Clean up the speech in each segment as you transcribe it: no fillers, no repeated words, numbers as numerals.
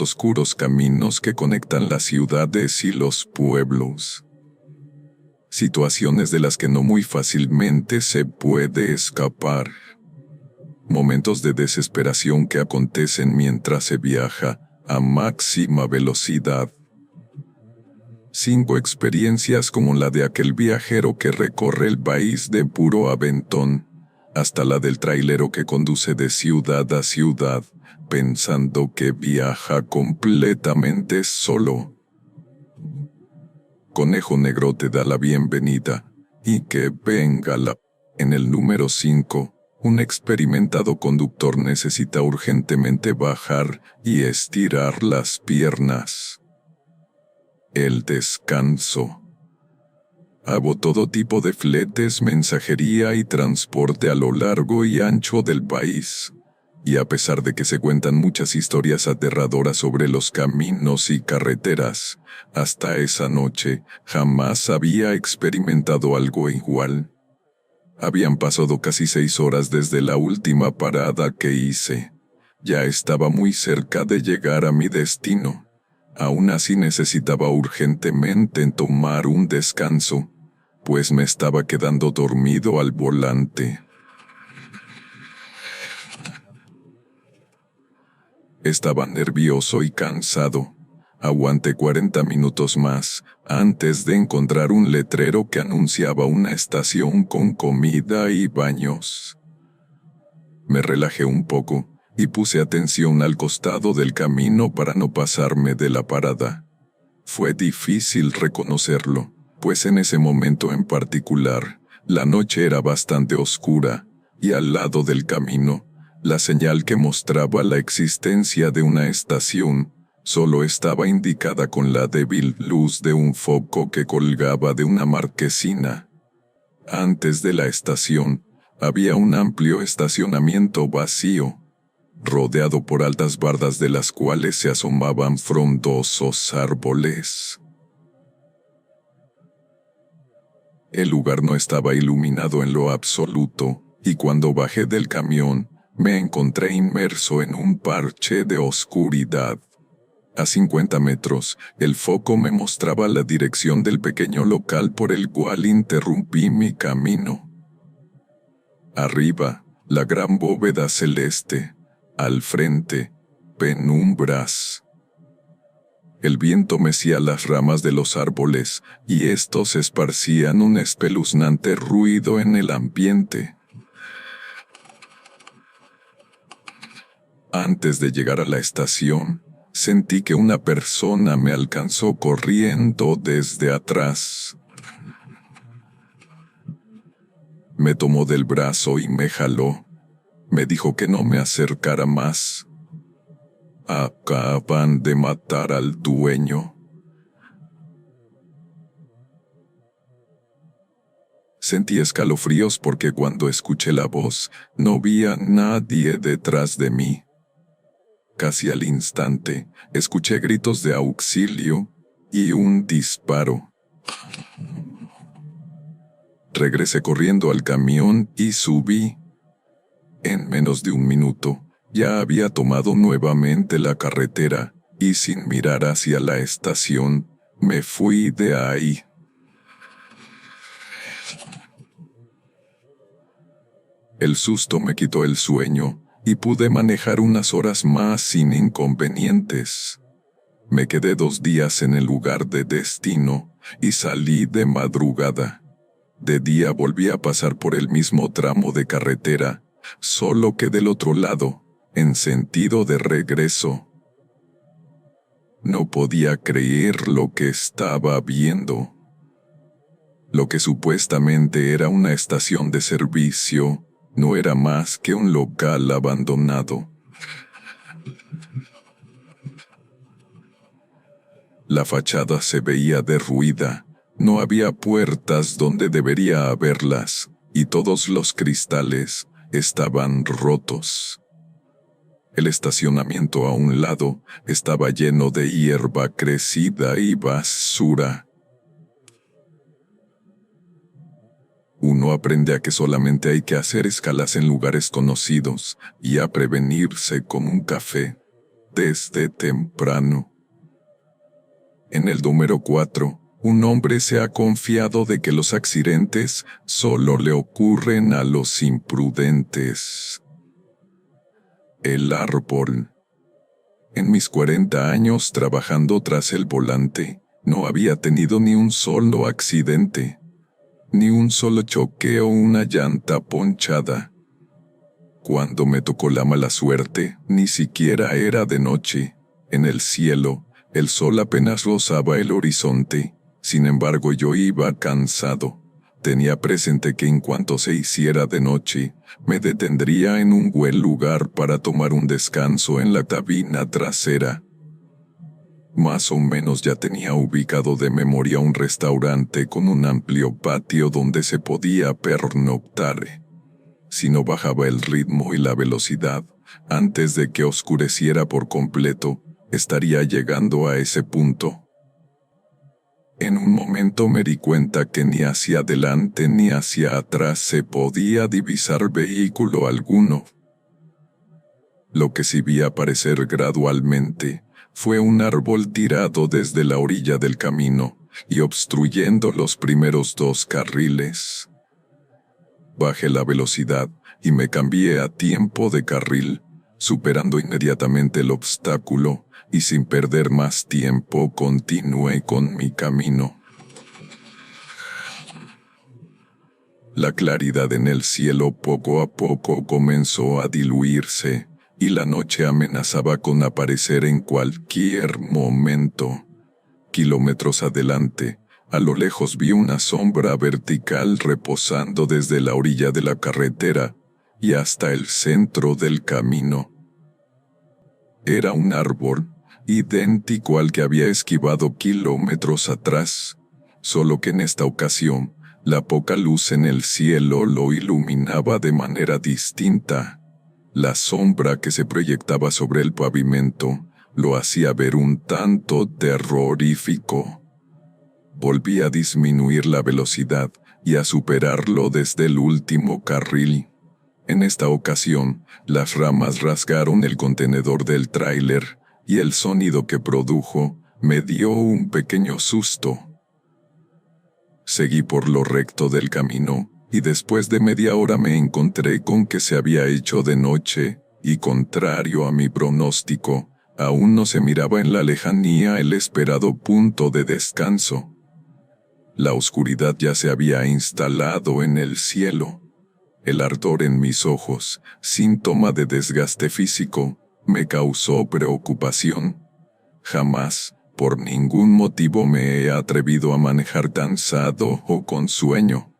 oscuros caminos que conectan las ciudades y los pueblos. Situaciones de las que no muy fácilmente se puede escapar. Momentos de desesperación que acontecen mientras se viaja a máxima velocidad. 5 experiencias como la de aquel viajero que recorre el país de puro aventón, hasta la del trailero que conduce de ciudad a ciudad, pensando que viaja completamente solo. Conejo Negro te da la bienvenida, y que venga la... En el número 5, un experimentado conductor necesita urgentemente bajar y estirar las piernas. El descanso. Hago todo tipo de fletes, mensajería y transporte a lo largo y ancho del país. Y a pesar de que se cuentan muchas historias aterradoras sobre los caminos y carreteras, hasta esa noche jamás había experimentado algo igual. Habían pasado casi 6 horas desde la última parada que hice. Ya estaba muy cerca de llegar a mi destino. Aún así necesitaba urgentemente tomar un descanso, pues me estaba quedando dormido al volante. Estaba nervioso y cansado. Aguanté 40 minutos más, antes de encontrar un letrero que anunciaba una estación con comida y baños. Me relajé un poco, y puse atención al costado del camino para no pasarme de la parada. Fue difícil reconocerlo, pues en ese momento en particular, la noche era bastante oscura, y al lado del camino, la señal que mostraba la existencia de una estación solo estaba indicada con la débil luz de un foco que colgaba de una marquesina. Antes de la estación, había un amplio estacionamiento vacío, rodeado por altas bardas de las cuales se asomaban frondosos árboles. El lugar no estaba iluminado en lo absoluto, y cuando bajé del camión, me encontré inmerso en un parche de oscuridad. A 50 metros, el foco me mostraba la dirección del pequeño local por el cual interrumpí mi camino. Arriba, la gran bóveda celeste. Al frente, penumbras. El viento mecía las ramas de los árboles, y estos esparcían un espeluznante ruido en el ambiente. Antes de llegar a la estación, sentí que una persona me alcanzó corriendo desde atrás. Me tomó del brazo y me jaló. Me dijo que no me acercara más. Acaban de matar al dueño. Sentí escalofríos porque cuando escuché la voz, no vi a nadie detrás de mí. Casi al instante, escuché gritos de auxilio y un disparo. Regresé corriendo al camión y subí. En menos de un minuto, ya había tomado nuevamente la carretera, y sin mirar hacia la estación, me fui de ahí. El susto me quitó el sueño, y pude manejar unas horas más sin inconvenientes. Me quedé 2 días en el lugar de destino, y salí de madrugada. De día volví a pasar por el mismo tramo de carretera, solo que del otro lado, en sentido de regreso. No podía creer lo que estaba viendo. Lo que supuestamente era una estación de servicio, no era más que un local abandonado. La fachada se veía derruida, no había puertas donde debería haberlas, y todos los cristales estaban rotos. El estacionamiento a un lado estaba lleno de hierba crecida y basura. Uno aprende a que solamente hay que hacer escalas en lugares conocidos y a prevenirse con un café. desde temprano. En el número 4, un hombre se ha confiado de que los accidentes solo le ocurren a los imprudentes. El árbol. En mis 40 años trabajando tras el volante, no había tenido ni un solo accidente, ni un solo choque o una llanta ponchada. Cuando me tocó la mala suerte, ni siquiera era de noche. En el cielo, el sol apenas rozaba el horizonte. Sin embargo, yo iba cansado. Tenía presente que en cuanto se hiciera de noche, me detendría en un buen lugar para tomar un descanso en la cabina trasera. Más o menos ya tenía ubicado de memoria un restaurante con un amplio patio donde se podía pernoctar. Si no bajaba el ritmo y la velocidad, antes de que oscureciera por completo, estaría llegando a ese punto. En un momento me di cuenta que ni hacia adelante ni hacia atrás se podía divisar vehículo alguno. Lo que sí vi aparecer gradualmente fue un árbol tirado desde la orilla del camino y obstruyendo los primeros 2 carriles. Bajé la velocidad y me cambié a tiempo de carril, superando inmediatamente el obstáculo y sin perder más tiempo continué con mi camino. La claridad en el cielo poco a poco comenzó a diluirse y la noche amenazaba con aparecer en cualquier momento. Kilómetros adelante, a lo lejos vi una sombra vertical reposando desde la orilla de la carretera y hasta el centro del camino. Era un árbol, idéntico al que había esquivado kilómetros atrás, solo que en esta ocasión, la poca luz en el cielo lo iluminaba de manera distinta. La sombra que se proyectaba sobre el pavimento lo hacía ver un tanto terrorífico. Volví a disminuir la velocidad y a superarlo desde el último carril. En esta ocasión, las ramas rasgaron el contenedor del tráiler y el sonido que produjo me dio un pequeño susto. Seguí por lo recto del camino y después de media hora me encontré con que se había hecho de noche y, contrario a mi pronóstico, aún no se miraba en la lejanía el esperado punto de descanso. La oscuridad ya se había instalado en el cielo. El ardor en mis ojos, síntoma de desgaste físico, me causó preocupación. Jamás, por ningún motivo me he atrevido a manejar cansado o con sueño.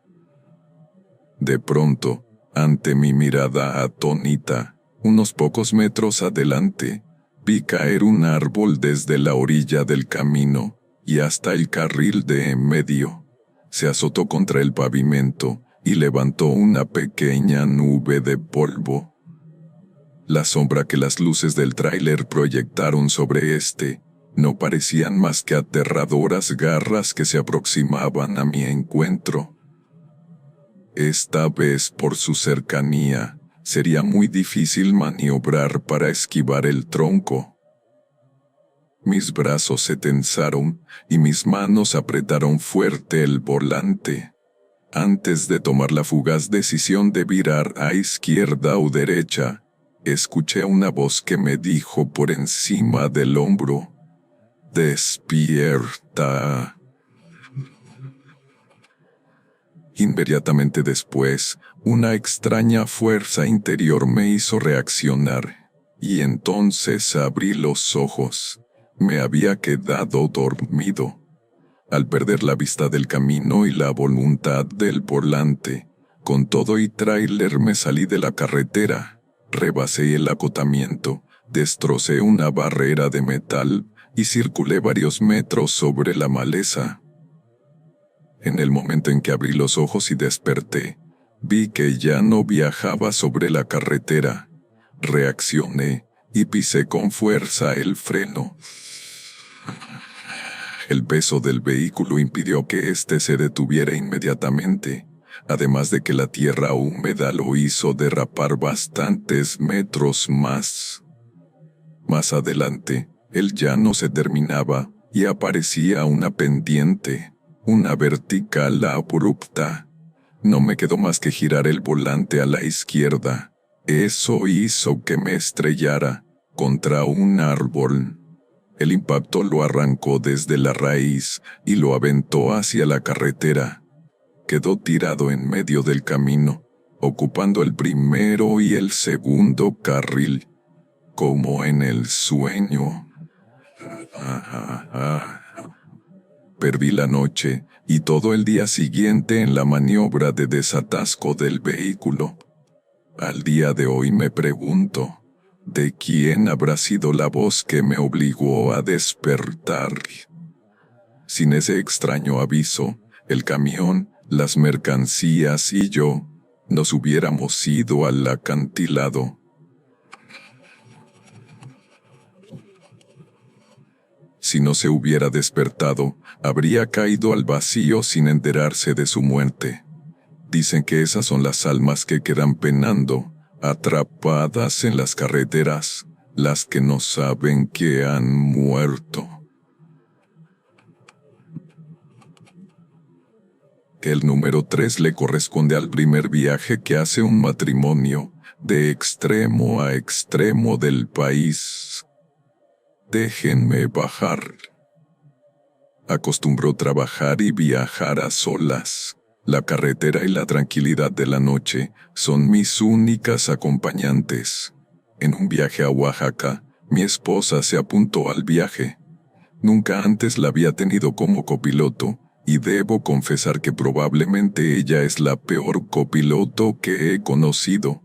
De pronto, ante mi mirada atónita, unos pocos metros adelante, vi caer un árbol desde la orilla del camino y hasta el carril de en medio. Se azotó contra el pavimento y levantó una pequeña nube de polvo. La sombra que las luces del tráiler proyectaron sobre este no parecían más que aterradoras garras que se aproximaban a mi encuentro. Esta vez, por su cercanía, sería muy difícil maniobrar para esquivar el tronco. Mis brazos se tensaron y mis manos apretaron fuerte el volante. Antes de tomar la fugaz decisión de virar a izquierda o derecha, escuché una voz que me dijo por encima del hombro: «¡Despierta!». Inmediatamente después, una extraña fuerza interior me hizo reaccionar, y entonces abrí los ojos. Me había quedado dormido. Al perder la vista del camino y la voluntad del volante, con todo y tráiler me salí de la carretera, rebasé el acotamiento, destrocé una barrera de metal y circulé varios metros sobre la maleza. En el momento en que abrí los ojos y desperté, vi que ya no viajaba sobre la carretera. Reaccioné y pisé con fuerza el freno. El peso del vehículo impidió que éste se detuviera inmediatamente, además de que la tierra húmeda lo hizo derrapar bastantes metros más. Más adelante, el llano se terminaba y aparecía una pendiente, una vertical abrupta. No me quedó más que girar el volante a la izquierda. Eso hizo que me estrellara contra un árbol. El impacto lo arrancó desde la raíz y lo aventó hacia la carretera. Quedó tirado en medio del camino, ocupando el primero y el segundo carril, como en el sueño. Perdí la noche y todo el día siguiente en la maniobra de desatasco del vehículo. Al día de hoy me pregunto, ¿de quién habrá sido la voz que me obligó a despertar? Sin ese extraño aviso, el camión, las mercancías y yo nos hubiéramos ido al acantilado. Si no se hubiera despertado, habría caído al vacío sin enterarse de su muerte. Dicen que esas son las almas que quedan penando, atrapadas en las carreteras, las que no saben que han muerto. El número 3 le corresponde al primer viaje que hace un matrimonio, de extremo a extremo del país. Déjenme bajar. Acostumbro trabajar y viajar a solas. La carretera y la tranquilidad de la noche son mis únicas acompañantes. En un viaje a Oaxaca, mi esposa se apuntó al viaje. Nunca antes la había tenido como copiloto, y debo confesar que probablemente ella es la peor copiloto que he conocido.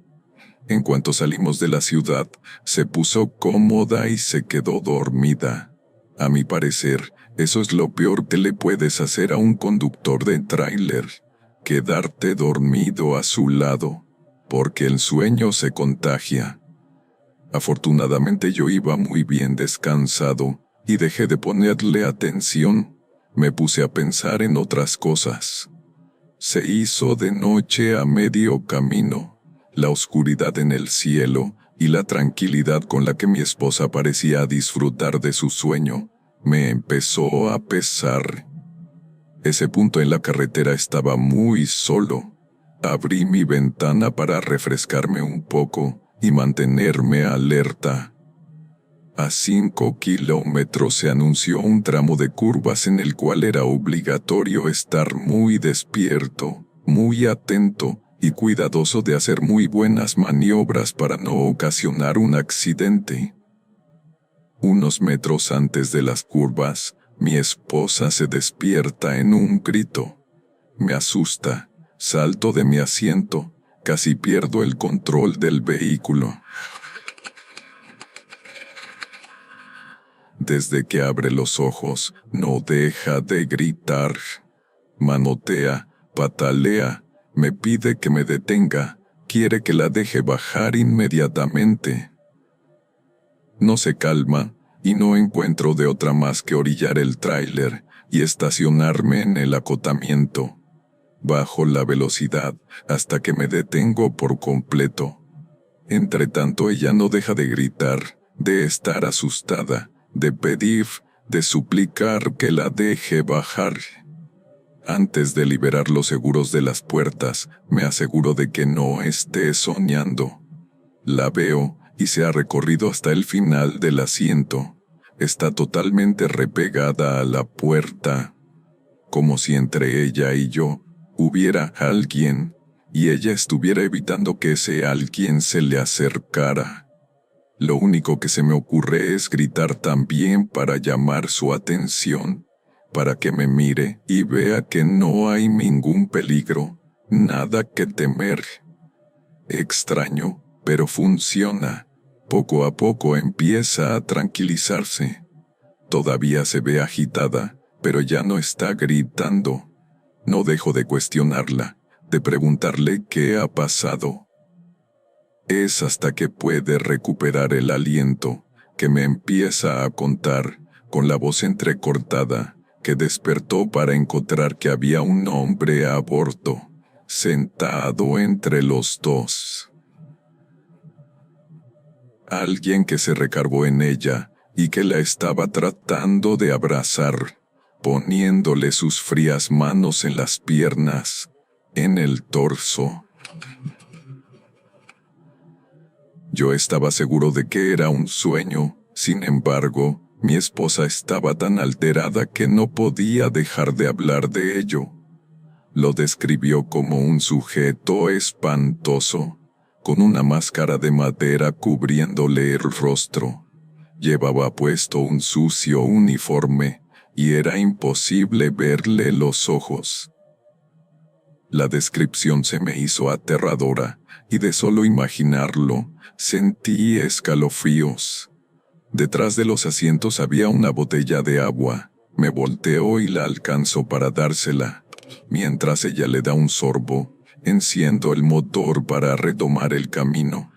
En cuanto salimos de la ciudad, se puso cómoda y se quedó dormida. A mi parecer, eso es lo peor que le puedes hacer a un conductor de tráiler, quedarte dormido a su lado, porque el sueño se contagia. Afortunadamente yo iba muy bien descansado y dejé de ponerle atención. Me puse a pensar en otras cosas. Se hizo de noche a medio camino. La oscuridad en el cielo y la tranquilidad con la que mi esposa parecía disfrutar de su sueño me empezó a pesar. Ese punto en la carretera estaba muy solo. Abrí mi ventana para refrescarme un poco y mantenerme alerta. A 5 kilómetros se anunció un tramo de curvas en el cual era obligatorio estar muy despierto, muy atento y cuidadoso de hacer muy buenas maniobras para no ocasionar un accidente. Unos metros antes de las curvas, mi esposa se despierta en un grito. Me asusta, salto de mi asiento, casi pierdo el control del vehículo. Desde que abre los ojos, no deja de gritar. Manotea, patalea, me pide que me detenga, quiere que la deje bajar inmediatamente. No se calma, y no encuentro de otra más que orillar el tráiler y estacionarme en el acotamiento. Bajo la velocidad hasta que me detengo por completo. Entretanto ella no deja de gritar, de estar asustada, de pedir, de suplicar que la deje bajar. Antes de liberar los seguros de las puertas, me aseguro de que no esté soñando. La veo y se ha recorrido hasta el final del asiento. Está totalmente repegada a la puerta, como si entre ella y yo hubiera alguien, y ella estuviera evitando que ese alguien se le acercara. Lo único que se me ocurre es gritar también para llamar su atención, para que me mire y vea que no hay ningún peligro, nada que temer. Extraño, pero funciona. Poco a poco empieza a tranquilizarse. Todavía se ve agitada, pero ya no está gritando. No dejo de cuestionarla, de preguntarle qué ha pasado. Es hasta que puede recuperar el aliento, que me empieza a contar, con la voz entrecortada, que despertó para encontrar que había un hombre a bordo, sentado entre los dos. Alguien que se recargó en ella y que la estaba tratando de abrazar, poniéndole sus frías manos en las piernas, en el torso. Yo estaba seguro de que era un sueño. Sin embargo, mi esposa estaba tan alterada que no podía dejar de hablar de ello. Lo describió como un sujeto espantoso, con una máscara de madera cubriéndole el rostro. Llevaba puesto un sucio uniforme y era imposible verle los ojos. La descripción se me hizo aterradora y de solo imaginarlo, sentí escalofríos. Detrás de los asientos había una botella de agua. Me volteo y la alcanzo para dársela. Mientras ella le da un sorbo, enciendo el motor para retomar el camino.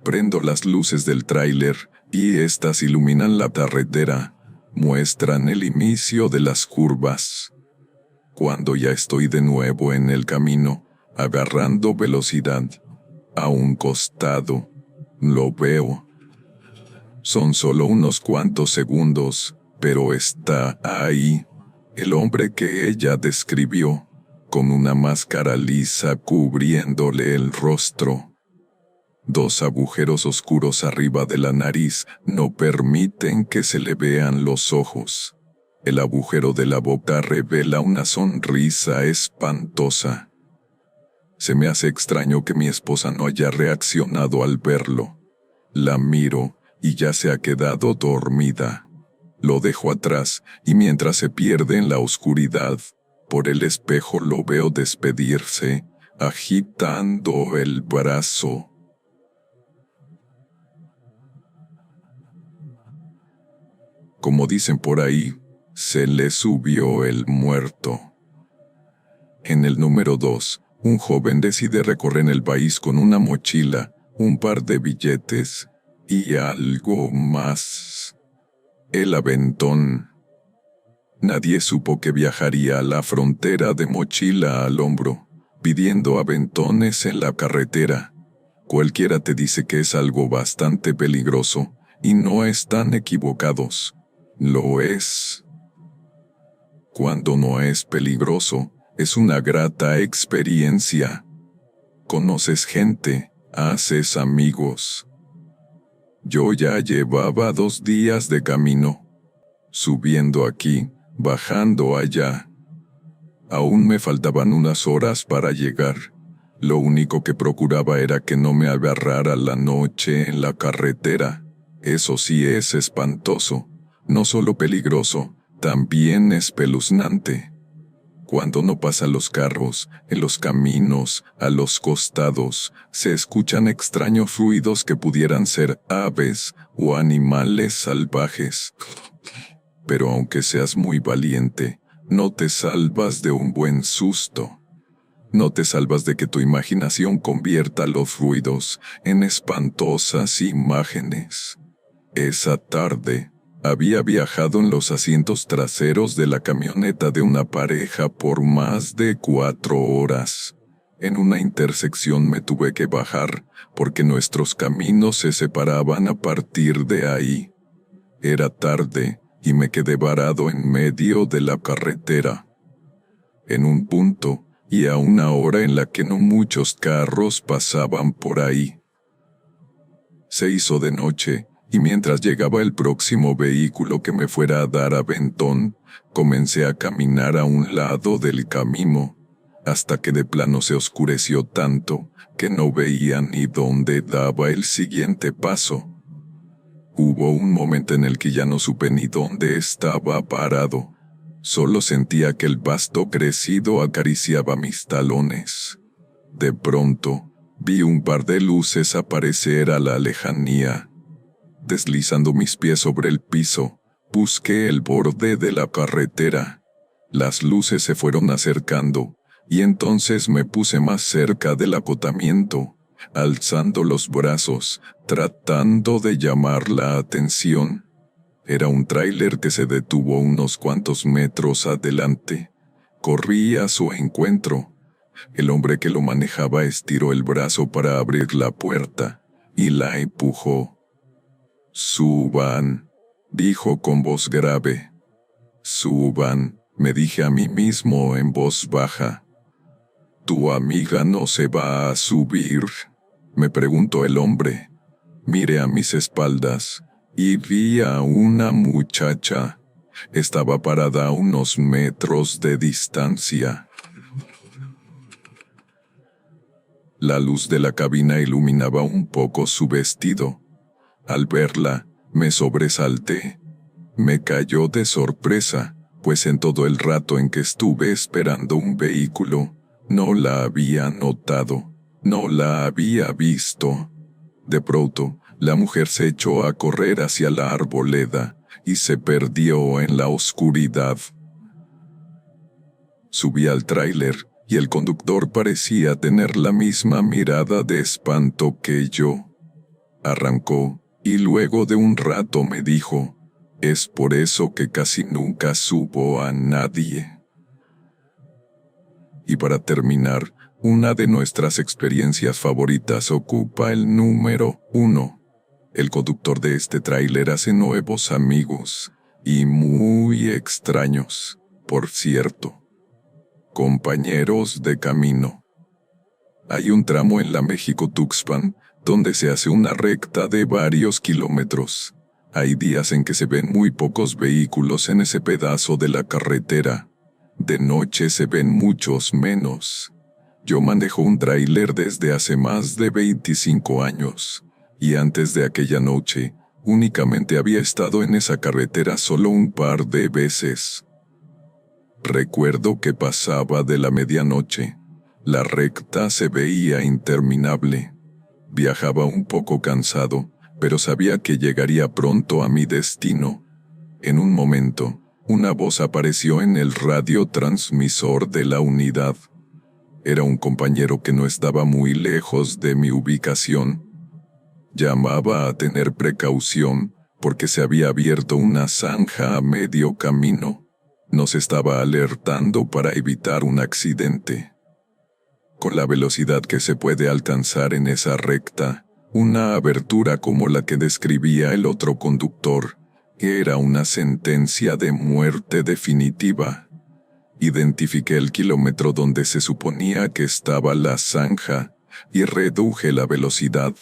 Prendo las luces del tráiler y estas iluminan la carretera. Muestran el inicio de las curvas. Cuando ya estoy de nuevo en el camino, agarrando velocidad, a un costado, lo veo. Son solo unos cuantos segundos, pero está ahí, el hombre que ella describió, con una máscara lisa cubriéndole el rostro. 2 agujeros oscuros arriba de la nariz no permiten que se le vean los ojos. El agujero de la boca revela una sonrisa espantosa. Se me hace extraño que mi esposa no haya reaccionado al verlo. La miro y ya se ha quedado dormida. Lo dejo atrás y mientras se pierde en la oscuridad, por el espejo lo veo despedirse, agitando el brazo. Como dicen por ahí, se le subió el muerto. En el número 2, un joven decide recorrer el país con una mochila, un par de billetes y algo más. El aventón. Nadie supo que viajaría a la frontera de mochila al hombro, pidiendo aventones en la carretera. Cualquiera te dice que es algo bastante peligroso, y no están equivocados. Lo es. Cuando no es peligroso, es una grata experiencia. Conoces gente, haces amigos. Yo ya llevaba 2 días de camino, subiendo aquí, bajando allá. Aún me faltaban unas horas para llegar. Lo único que procuraba era que no me agarrara la noche en la carretera. Eso sí es espantoso. No solo peligroso, también espeluznante. Cuando no pasan los carros, en los caminos, a los costados, se escuchan extraños ruidos que pudieran ser aves o animales salvajes. Pero aunque seas muy valiente, no te salvas de un buen susto. No te salvas de que tu imaginación convierta los ruidos en espantosas imágenes. Esa tarde, había viajado en los asientos traseros de la camioneta de una pareja por más de 4 horas. En una intersección me tuve que bajar porque nuestros caminos se separaban a partir de ahí. Era tarde y me quedé varado en medio de la carretera. En un punto y a una hora en la que no muchos carros pasaban por ahí. Se hizo de noche, y mientras llegaba el próximo vehículo que me fuera a dar aventón, comencé a caminar a un lado del camino, hasta que de plano se oscureció tanto que no veía ni dónde daba el siguiente paso. Hubo un momento en el que ya no supe ni dónde estaba parado. Solo sentía que el pasto crecido acariciaba mis talones. De pronto, vi un par de luces aparecer a la lejanía. Deslizando mis pies sobre el piso, busqué el borde de la carretera. Las luces se fueron acercando, y entonces me puse más cerca del acotamiento, alzando los brazos, tratando de llamar la atención. Era un tráiler que se detuvo unos cuantos metros adelante. Corrí a su encuentro. El hombre que lo manejaba estiró el brazo para abrir la puerta y la empujó. «Suban», dijo con voz grave. «Suban», me dije a mí mismo en voz baja. «¿Tu amiga no se va a subir?», me preguntó el hombre. Miré a mis espaldas y vi a una muchacha. Estaba parada a unos metros de distancia. La luz de la cabina iluminaba un poco su vestido. Al verla, me sobresalté. Me cayó de sorpresa, pues en todo el rato en que estuve esperando un vehículo, no la había notado, no la había visto. De pronto, la mujer se echó a correr hacia la arboleda y se perdió en la oscuridad. Subí al tráiler y el conductor parecía tener la misma mirada de espanto que yo. Arrancó y luego de un rato me dijo: «Es por eso que casi nunca subo a nadie». Y para terminar, una de nuestras experiencias favoritas ocupa el número 1. El conductor de este tráiler hace nuevos amigos, y muy extraños, por cierto. Compañeros de camino. Hay un tramo en la México-Tuxpan donde se hace una recta de varios kilómetros. Hay días en que se ven muy pocos vehículos en ese pedazo de la carretera. De noche se ven muchos menos. Yo manejo un tráiler desde hace más de 25 años, y antes de aquella noche, únicamente había estado en esa carretera solo un par de veces. Recuerdo que pasaba de la medianoche. La recta se veía interminable. Viajaba un poco cansado, pero sabía que llegaría pronto a mi destino. En un momento, una voz apareció en el radiotransmisor de la unidad. Era un compañero que no estaba muy lejos de mi ubicación. Llamaba a tener precaución, porque se había abierto una zanja a medio camino. Nos estaba alertando para evitar un accidente. Con la velocidad que se puede alcanzar en esa recta, una abertura como la que describía el otro conductor, que era una sentencia de muerte definitiva. Identifiqué el kilómetro donde se suponía que estaba la zanja y reduje la velocidad.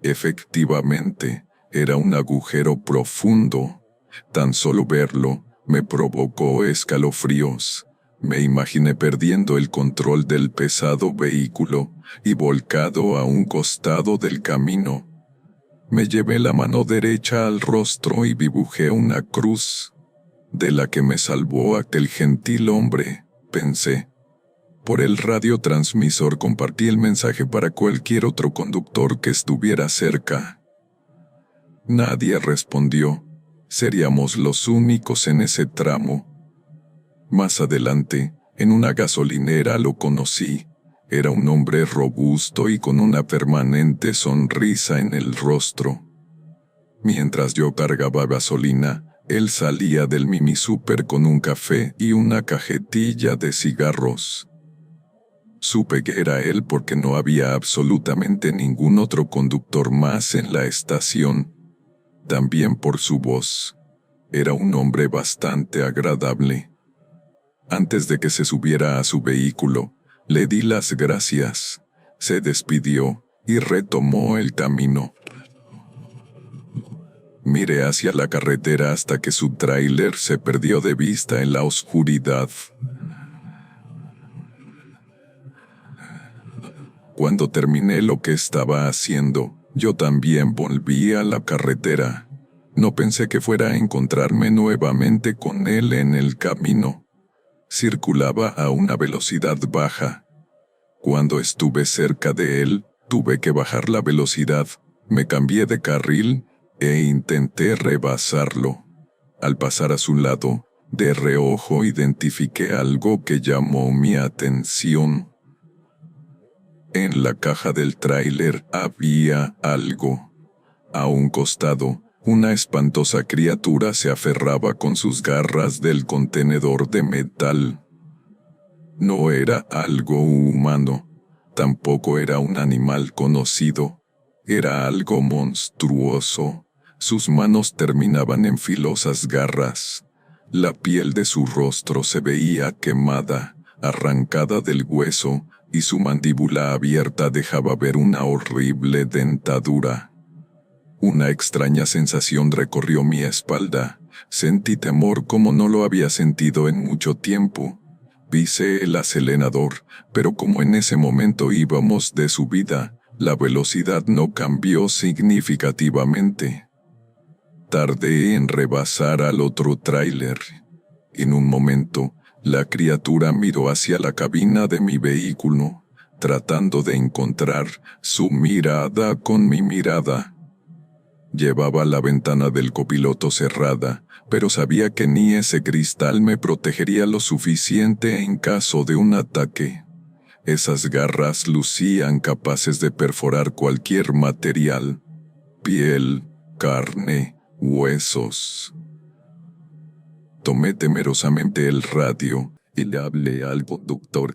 Efectivamente, era un agujero profundo. Tan solo verlo me provocó escalofríos. Me imaginé perdiendo el control del pesado vehículo y volcado a un costado del camino. Me llevé la mano derecha al rostro y dibujé una cruz. De la que me salvó aquel gentil hombre, pensé. Por el radiotransmisor compartí el mensaje para cualquier otro conductor que estuviera cerca. Nadie respondió. Seríamos los únicos en ese tramo. Más adelante, en una gasolinera lo conocí. Era un hombre robusto y con una permanente sonrisa en el rostro. Mientras yo cargaba gasolina, él salía del Mini Super con un café y una cajetilla de cigarros. Supe que era él porque no había absolutamente ningún otro conductor más en la estación. También por su voz. Era un hombre bastante agradable. Antes de que se subiera a su vehículo, le di las gracias. Se despidió y retomó el camino. Miré hacia la carretera hasta que su tráiler se perdió de vista en la oscuridad. Cuando terminé lo que estaba haciendo, yo también volví a la carretera. No pensé que fuera a encontrarme nuevamente con él en el camino. Circulaba a una velocidad baja. Cuando estuve cerca de él, tuve que bajar la velocidad, me cambié de carril e intenté rebasarlo. Al pasar a su lado, de reojo identifiqué algo que llamó mi atención. En la caja del tráiler había algo. A un costado, una espantosa criatura se aferraba con sus garras del contenedor de metal. No era algo humano, tampoco era un animal conocido, era algo monstruoso. Sus manos terminaban en filosas garras. La piel de su rostro se veía quemada, arrancada del hueso, y su mandíbula abierta dejaba ver una horrible dentadura. Una extraña sensación recorrió mi espalda. Sentí temor como no lo había sentido en mucho tiempo. Pisé el acelerador, pero como en ese momento íbamos de subida, la velocidad no cambió significativamente. Tardé en rebasar al otro tráiler. En un momento, la criatura miró hacia la cabina de mi vehículo, tratando de encontrar su mirada con mi mirada. Llevaba la ventana del copiloto cerrada, pero sabía que ni ese cristal me protegería lo suficiente en caso de un ataque. Esas garras lucían capaces de perforar cualquier material: piel, carne, huesos. Tomé temerosamente el radio y le hablé al conductor.